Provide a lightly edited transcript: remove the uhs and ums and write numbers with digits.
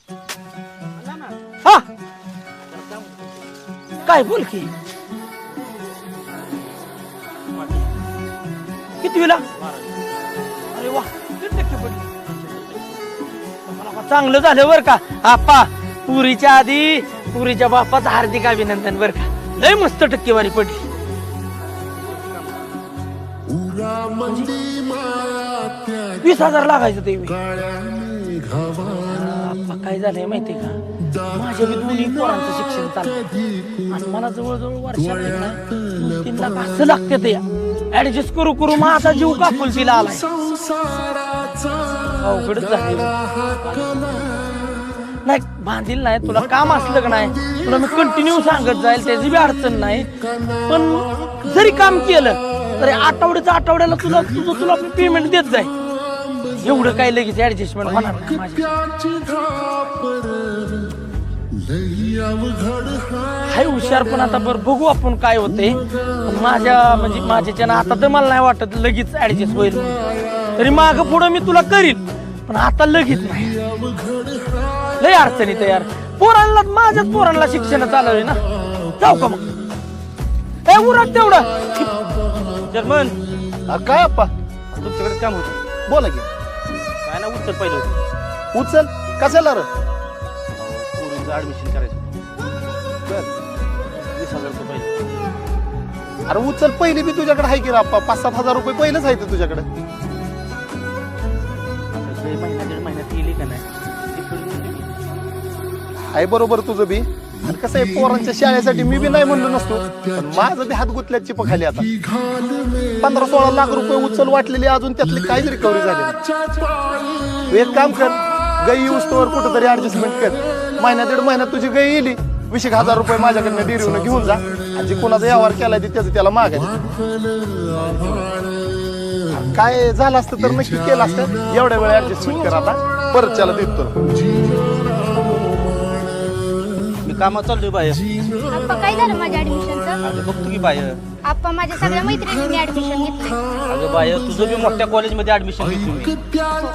हा काय बोल की किती वेळा अरे वा किती टक्के पडली चांगलं झालं बर का आप्पा पुरीच्या आधी पुरीच्या बापाचं हार्दिक अभिनंदन बर का लय मस्त टक्केवारी पडली 20,000 लागायचं ते आप्पा काय झालंय माहितीये का माझ्या बी दोन्ही पोरांचं शिक्षण चाललं आणि मला जवळजवळ वर्षाला 2-3 लाख असं लागते ते ऍडजस्ट करू करू माझा जीव काकुलतीला आलाय अवघडच झालं नाही बांधील नाही तुला काम असलं का नाही तुला मी कंटिन्यू सांगत जाईल त्याची बी अडचण नाही पण जरी काम केलं तरी आठवड्याला तुला पेमेंट देत जाईल एवढं काय लगेच ऍडजस्टमेंट होणार नाही माझी हाय हुशार पण आता बरं बघू आपण काय होते माझ्याच्या आता तर मला नाही वाटत लगेच ऍडजस्ट होईल तरी माग पुढं मी तुला करीन पण आता लगेच नाही लय अडचणी तयार पोरांना माझ्याच पोरांना शिक्षण चालवले ना जाऊ का मग ए उरक तेवढं जर्मन काय अप्पा तुमच्याकडे काम होतं बोला की काय ना उचल पहिलं होतं उचल कशाला रे पोरीचं ऍडमिशन करायचं 20,000 रुपये पाहिजे अरे उचल पहिली बी तुझ्याकडे आहे की रे अप्पा 5-7 हजार रुपये पहिलेच आहे तुझ्याकडे महिना 1.5 महिन्यात येईल का नाही आहे बरोबर तुझं बी आणि कसं आहे पोरांच्या शाळेसाठी मी बी नाही म्हणलो नसतो पण माझं बी हात गुतल्यात चिप खाली आता 15-16 लाख रुपये उचल वाटलेली अजून त्यातली काहीच रिकव्हरी झाली तू एक काम कर गाई येऊस्तोवर कुठंतरी ऍडजस्टमेंट कर महिन्यात 1.5 महिन्यात तुझी गाई येईल 20,000 रुपये माझ्याकडनं डेअरीवरून घेऊन जा आणि जे कोणाचा व्यवहार केलाय ते त्याचं त्याला मागायचं काय झालं असतं तर नक्की केलं असतं एवढ्या वेळ ऍडजस्टमेंट कर आता परत त्याला देतो मी कामात चाललोय बाय आप्पा काय झालं माझ्या ऍडमिशनचं बघतो की बाय आप्पा माझ्या सगळ्या मैत्रिणींनी ऍडमिशन घेतलंय अगं बाय तुझं बी मोठ्या कॉलेजमध्ये ऍडमिशन घेतो